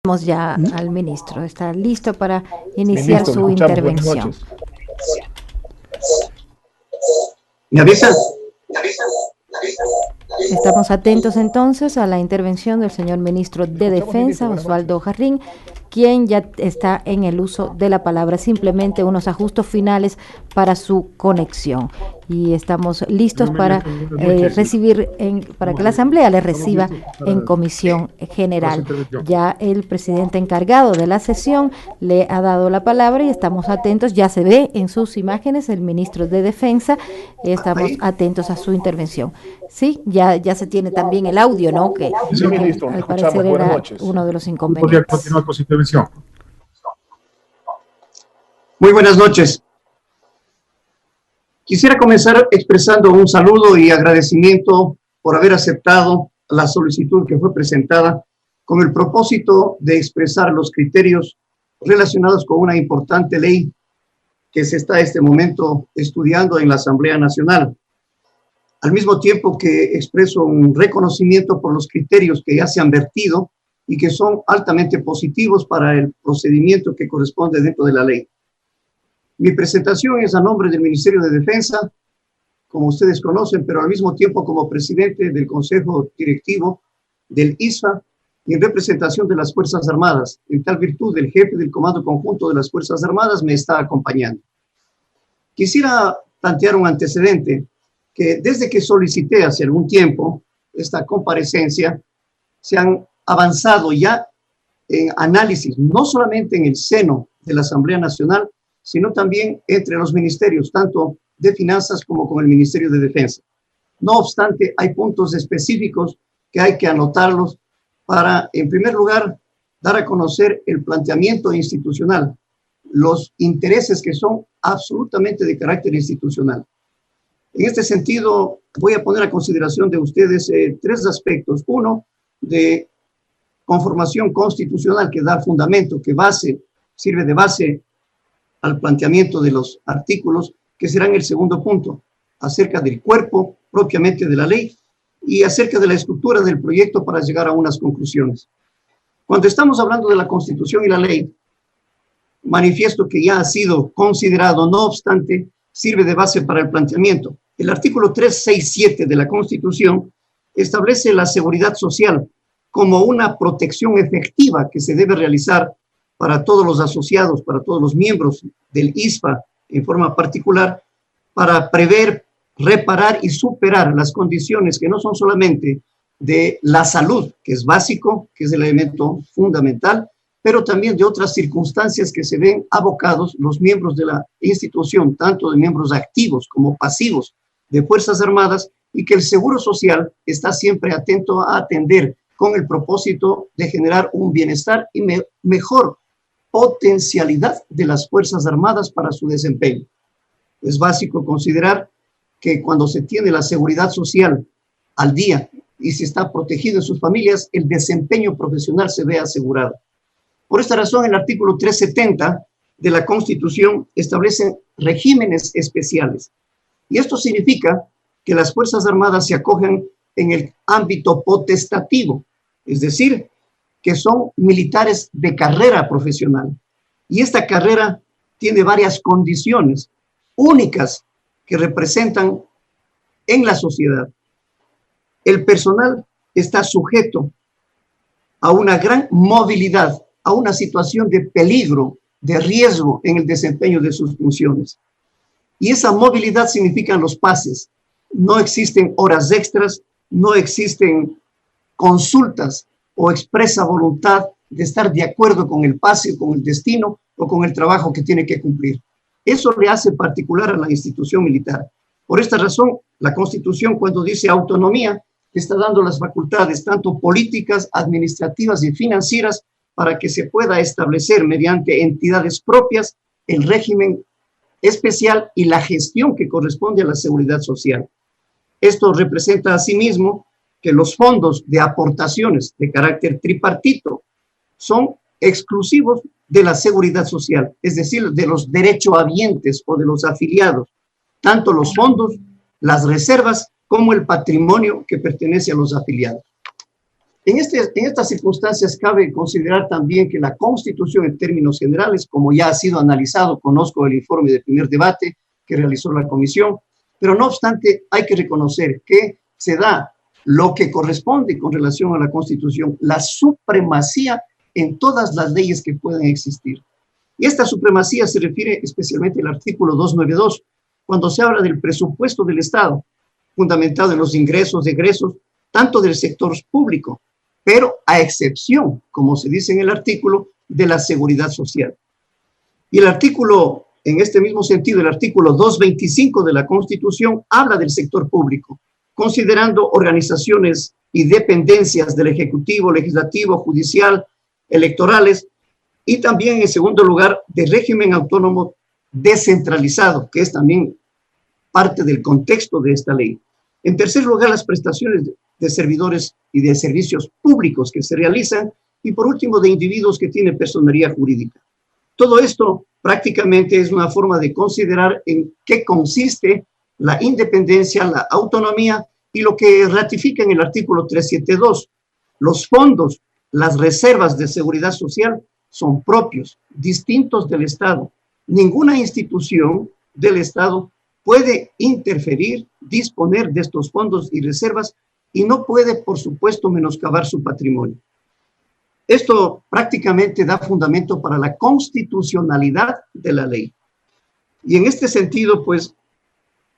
Tenemos ya al ministro, está listo para iniciar su intervención. ¿Me avisa? Estamos atentos entonces a la intervención del señor ministro de Defensa, Osvaldo Jarrín, quien ya está en el uso de la palabra, simplemente unos ajustes finales para su conexión. Y estamos listos para recibir, para que la Asamblea le reciba en comisión general. Ya el presidente encargado de la sesión le ha dado la palabra y estamos atentos, ya se ve en sus imágenes el ministro de Defensa, estamos atentos a su intervención. Sí, ya se tiene también el audio, ¿no? Que sí, ministro, al parecer era uno de los inconvenientes. Podría continuar con su intervención. Muy buenas noches. Quisiera comenzar expresando un saludo y agradecimiento por haber aceptado la solicitud que fue presentada con el propósito de expresar los criterios relacionados con una importante ley que se está en este momento estudiando en la Asamblea Nacional. Al mismo tiempo que expreso un reconocimiento por los criterios que ya se han vertido y que son altamente positivos para el procedimiento que corresponde dentro de la ley. Mi presentación es a nombre del Ministerio de Defensa, como ustedes conocen, pero al mismo tiempo como presidente del Consejo Directivo del ISFA y en representación de las Fuerzas Armadas. En tal virtud, el jefe del Comando Conjunto de las Fuerzas Armadas me está acompañando. Quisiera plantear un antecedente que desde que solicité hace algún tiempo esta comparecencia, se han avanzado ya en análisis, no solamente en el seno de la Asamblea Nacional, sino también entre los ministerios, tanto de Finanzas como con el Ministerio de Defensa. No obstante, hay puntos específicos que hay que anotarlos para, en primer lugar, dar a conocer el planteamiento institucional, los intereses que son absolutamente de carácter institucional. En este sentido, voy a poner a consideración de ustedes tres aspectos. Uno, de conformación constitucional que da fundamento, que sirve de base al planteamiento de los artículos, que serán el segundo punto, acerca del cuerpo propiamente de la ley y acerca de la estructura del proyecto para llegar a unas conclusiones. Cuando estamos hablando de la Constitución y la ley, manifiesto que ya ha sido considerado, no obstante, sirve de base para el planteamiento. El artículo 367 de la Constitución establece la seguridad social como una protección efectiva que se debe realizar para todos los asociados, para todos los miembros del ISFA en forma particular, para prever, reparar y superar las condiciones que no son solamente de la salud, que es básico, que es el elemento fundamental, pero también de otras circunstancias que se ven abocados los miembros de la institución, tanto de miembros activos como pasivos de Fuerzas Armadas, y que el Seguro Social está siempre atento a atender con el propósito de generar un bienestar y mejor potencialidad de las Fuerzas Armadas para su desempeño. Es básico considerar que cuando se tiene la seguridad social al día y se está protegido en sus familias, el desempeño profesional se ve asegurado. Por esta razón, el artículo 370 de la Constitución establece regímenes especiales. Y esto significa que las Fuerzas Armadas se acogen en el ámbito potestativo, es decir, que son militares de carrera profesional. Y esta carrera tiene varias condiciones únicas que representan en la sociedad. El personal está sujeto a una gran movilidad, a una situación de peligro, de riesgo en el desempeño de sus funciones. Y esa movilidad significan los pases. No existen horas extras, no existen consultas o expresa voluntad de estar de acuerdo con el pase, con el destino o con el trabajo que tiene que cumplir. Eso le hace particular a la institución militar. Por esta razón, la Constitución, cuando dice autonomía, está dando las facultades tanto políticas, administrativas y financieras para que se pueda establecer mediante entidades propias el régimen especial y la gestión que corresponde a la seguridad social. Esto representa asimismo que los fondos de aportaciones de carácter tripartito son exclusivos de la seguridad social, es decir, de los derechohabientes o de los afiliados, tanto los fondos, las reservas, como el patrimonio que pertenece a los afiliados. En estas circunstancias cabe considerar también que la Constitución en términos generales, como ya ha sido analizado, conozco el informe del primer debate que realizó la comisión, pero no obstante hay que reconocer que se da lo que corresponde con relación a la Constitución, la supremacía en todas las leyes que pueden existir. Y esta supremacía se refiere especialmente al artículo 292, cuando se habla del presupuesto del Estado, fundamentado en los ingresos, egresos, tanto del sector público, pero a excepción, como se dice en el artículo, de la seguridad social. Y el artículo, en este mismo sentido, el artículo 225 de la Constitución habla del sector público, considerando organizaciones y dependencias del Ejecutivo, Legislativo, Judicial, electorales, y también, en segundo lugar, del régimen autónomo descentralizado, que es también parte del contexto de esta ley. En tercer lugar, las prestaciones de servidores y de servicios públicos que se realizan, y por último, de individuos que tienen personería jurídica. Todo esto prácticamente es una forma de considerar en qué consiste la independencia, la autonomía, y lo que ratifica en el artículo 372. Los fondos, las reservas de seguridad social son propios, distintos del Estado. Ninguna institución del Estado puede interferir, disponer de estos fondos y reservas, y no puede, por supuesto, menoscabar su patrimonio. Esto prácticamente da fundamento para la constitucionalidad de la ley. Y en este sentido, pues,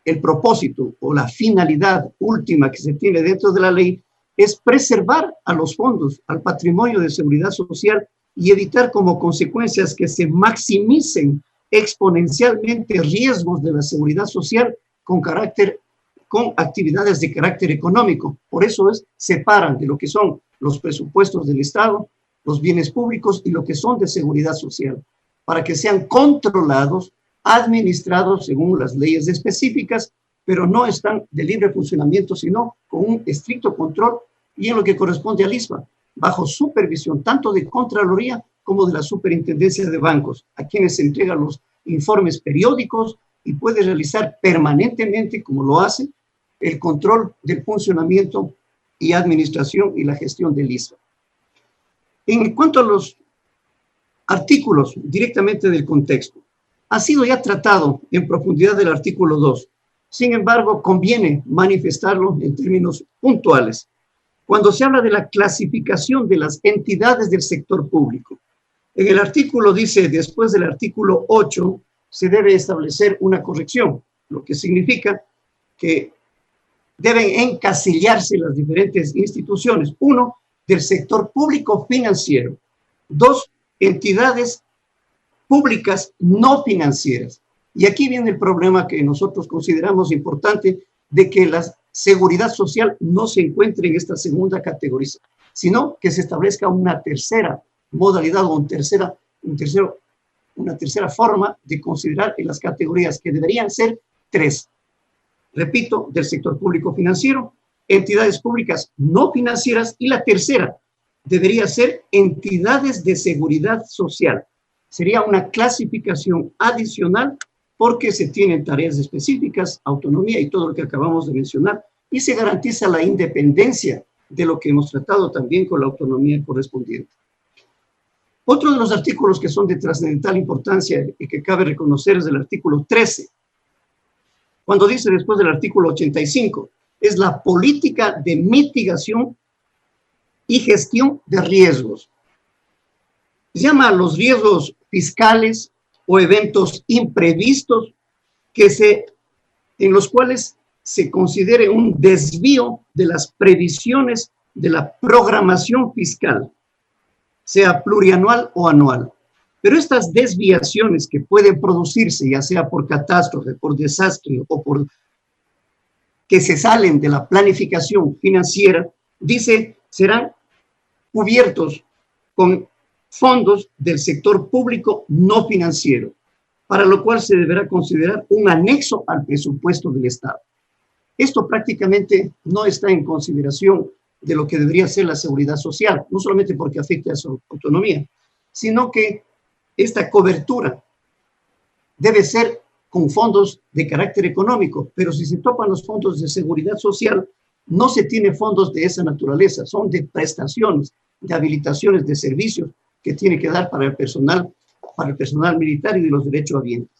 el propósito o la finalidad última que se tiene dentro de la ley es preservar a los fondos, al patrimonio de seguridad social, y evitar como consecuencias que se maximicen exponencialmente riesgos de la seguridad social con actividades de carácter económico. Por eso separan de lo que son los presupuestos del Estado, los bienes públicos y lo que son de seguridad social, para que sean controlados, administrados según las leyes específicas, pero no están de libre funcionamiento, sino con un estricto control y en lo que corresponde al ISBA, bajo supervisión tanto de Contraloría como de la Superintendencia de Bancos, a quienes se entregan los informes periódicos y puede realizar permanentemente, como lo hace, el control del funcionamiento y administración y la gestión del ISBA. En cuanto a los artículos directamente del contexto, ha sido ya tratado en profundidad del artículo 2. Sin embargo, conviene manifestarlo en términos puntuales. Cuando se habla de la clasificación de las entidades del sector público, en el artículo dice, después del artículo 8, se debe establecer una corrección, lo que significa que deben encasillarse las diferentes instituciones. 1, del sector público financiero. 2, entidades públicas no financieras. Y aquí viene el problema que nosotros consideramos importante de que la seguridad social no se encuentre en esta segunda categoría, sino que se establezca una tercera modalidad o una tercera forma de considerar en las categorías que deberían ser 3. Repito, del sector público financiero, entidades públicas no financieras, y la tercera debería ser entidades de seguridad social. Sería una clasificación adicional porque se tienen tareas específicas, autonomía y todo lo que acabamos de mencionar, y se garantiza la independencia de lo que hemos tratado también con la autonomía correspondiente. Otro de los artículos que son de trascendental importancia y que cabe reconocer es el artículo 13, cuando dice después del artículo 85, es la política de mitigación y gestión de riesgos. Se llama los riesgos fiscales o eventos imprevistos en los cuales se considere un desvío de las previsiones de la programación fiscal, sea plurianual o anual. Pero estas desviaciones que pueden producirse, ya sea por catástrofe, por desastre o por que se salen de la planificación financiera, dice, serán cubiertos con fondos del sector público no financiero, para lo cual se deberá considerar un anexo al presupuesto del Estado. Esto prácticamente no está en consideración de lo que debería ser la seguridad social, no solamente porque afecta a su autonomía, sino que esta cobertura debe ser con fondos de carácter económico, pero si se topan los fondos de seguridad social, no se tiene fondos de esa naturaleza, son de prestaciones, de habilitaciones, de servicios que tiene que dar para el personal militar y de los derechohabientes.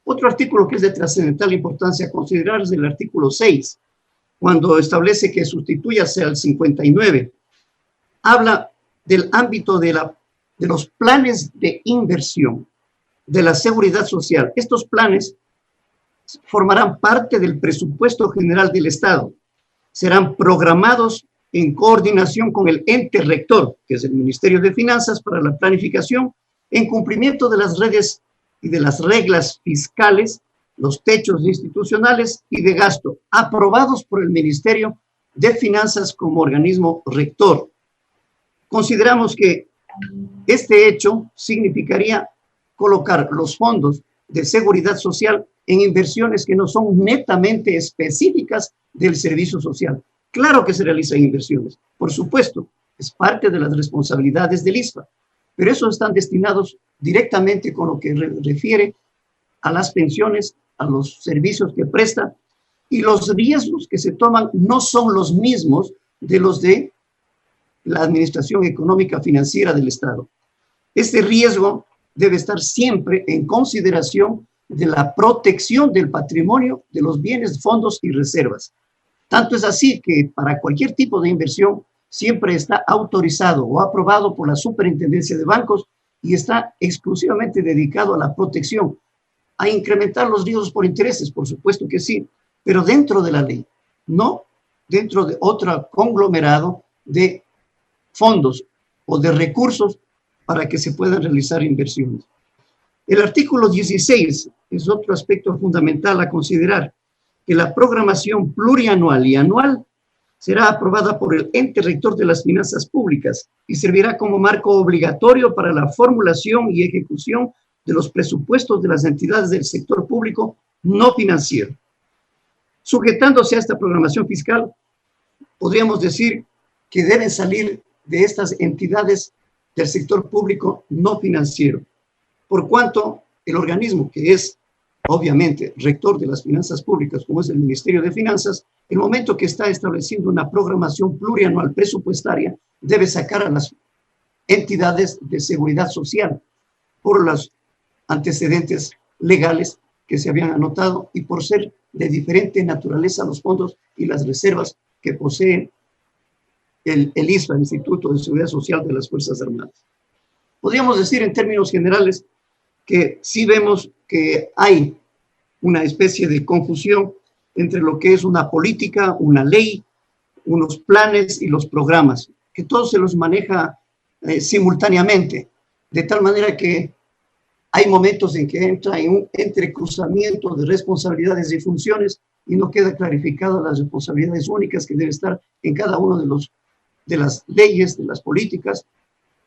Otro artículo que es de trascendental importancia a considerar es el artículo 6, cuando establece que sustituyase al 59. Habla del ámbito de los planes de inversión de la seguridad social. Estos planes formarán parte del presupuesto general del Estado. Serán programados en coordinación con el ente rector, que es el Ministerio de Finanzas, para la planificación, en cumplimiento de las redes y de las reglas fiscales, los techos institucionales y de gasto, aprobados por el Ministerio de Finanzas como organismo rector. Consideramos que este hecho significaría colocar los fondos de seguridad social en inversiones que no son netamente específicas del servicio social. Claro que se realizan inversiones, por supuesto, es parte de las responsabilidades del ISFA, pero esos están destinados directamente con lo que refiere a las pensiones, a los servicios que presta, y los riesgos que se toman no son los mismos de los de la administración económica financiera del Estado. Este riesgo debe estar siempre en consideración de la protección del patrimonio, de los bienes, fondos y reservas. Tanto es así que para cualquier tipo de inversión siempre está autorizado o aprobado por la Superintendencia de Bancos y está exclusivamente dedicado a la protección, a incrementar los riesgos por intereses, por supuesto que sí, pero dentro de la ley, no dentro de otro conglomerado de fondos o de recursos para que se puedan realizar inversiones. El artículo 16 es otro aspecto fundamental a considerar, que la programación plurianual y anual será aprobada por el ente rector de las finanzas públicas y servirá como marco obligatorio para la formulación y ejecución de los presupuestos de las entidades del sector público no financiero. Sujetándose a esta programación fiscal, podríamos decir que deben salir de estas entidades del sector público no financiero, por cuanto el organismo que es obviamente rector de las finanzas públicas, como es el Ministerio de Finanzas, el momento que está estableciendo una programación plurianual presupuestaria, debe sacar a las entidades de seguridad social por los antecedentes legales que se habían anotado y por ser de diferente naturaleza los fondos y las reservas que posee el ISFA, el Instituto de Seguridad Social de las Fuerzas Armadas. Podríamos decir en términos generales que sí vemos que hay una especie de confusión entre lo que es una política, una ley, unos planes y los programas, que todos se los maneja simultáneamente, de tal manera que hay momentos en que entra en un entrecruzamiento de responsabilidades y funciones y no queda clarificadas las responsabilidades únicas que debe estar en cada uno de las leyes, de las políticas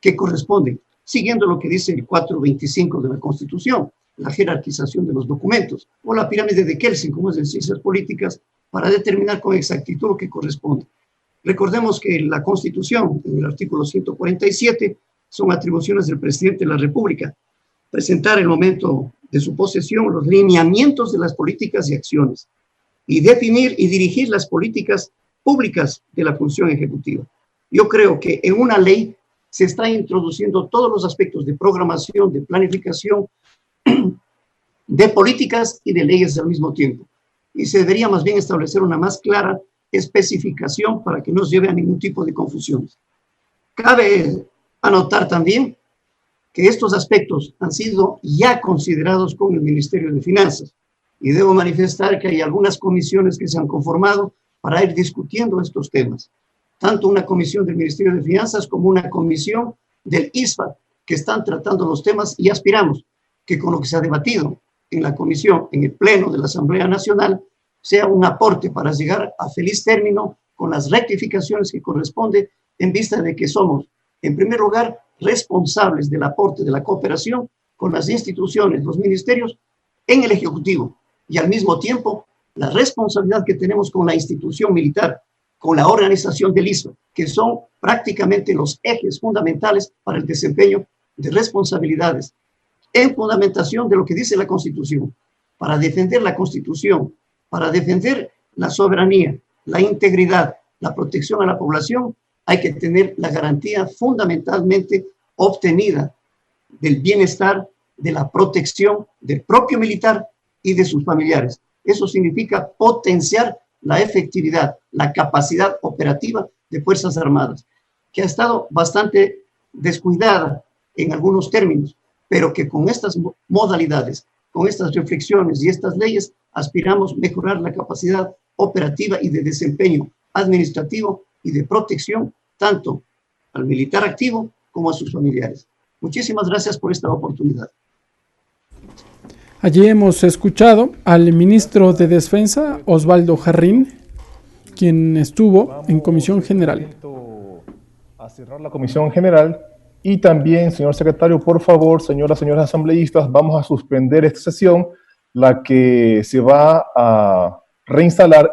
que corresponden, siguiendo lo que dice el 425 de la Constitución, la jerarquización de los documentos, o la pirámide de Kelsen, como es en ciencias políticas, para determinar con exactitud lo que corresponde. Recordemos que la Constitución, en el artículo 147, son atribuciones del presidente de la República, presentar en el momento de su posesión los lineamientos de las políticas y acciones, y definir y dirigir las políticas públicas de la función ejecutiva. Yo creo que en una ley se está introduciendo todos los aspectos de programación, de planificación, de políticas y de leyes al mismo tiempo. Y se debería más bien establecer una más clara especificación para que no se lleve a ningún tipo de confusiones. Cabe anotar también que estos aspectos han sido ya considerados con el Ministerio de Finanzas y debo manifestar que hay algunas comisiones que se han conformado para ir discutiendo estos temas, tanto una comisión del Ministerio de Finanzas como una comisión del ISFA que están tratando los temas y aspiramos que con lo que se ha debatido en la comisión, en el Pleno de la Asamblea Nacional, sea un aporte para llegar a feliz término con las rectificaciones que corresponde en vista de que somos, en primer lugar, responsables del aporte de la cooperación con las instituciones, los ministerios, en el Ejecutivo y al mismo tiempo la responsabilidad que tenemos con la institución militar, con la organización del ISFA, que son prácticamente los ejes fundamentales para el desempeño de responsabilidades en fundamentación de lo que dice la Constitución, para defender la Constitución, para defender la soberanía, la integridad, la protección a la población, hay que tener la garantía fundamentalmente obtenida del bienestar, de la protección del propio militar y de sus familiares. Eso significa potenciar la efectividad, la capacidad operativa de Fuerzas Armadas, que ha estado bastante descuidada en algunos términos, pero que con estas modalidades, con estas reflexiones y estas leyes, aspiramos mejorar la capacidad operativa y de desempeño administrativo y de protección, tanto al militar activo como a sus familiares. Muchísimas gracias por esta oportunidad. Allí hemos escuchado al ministro de Defensa, Osvaldo Jarrín, quien estuvo en Comisión General. A cerrar la Comisión General y también, señor secretario, por favor, señoras asambleístas, vamos a suspender esta sesión, la que se va a reinstalar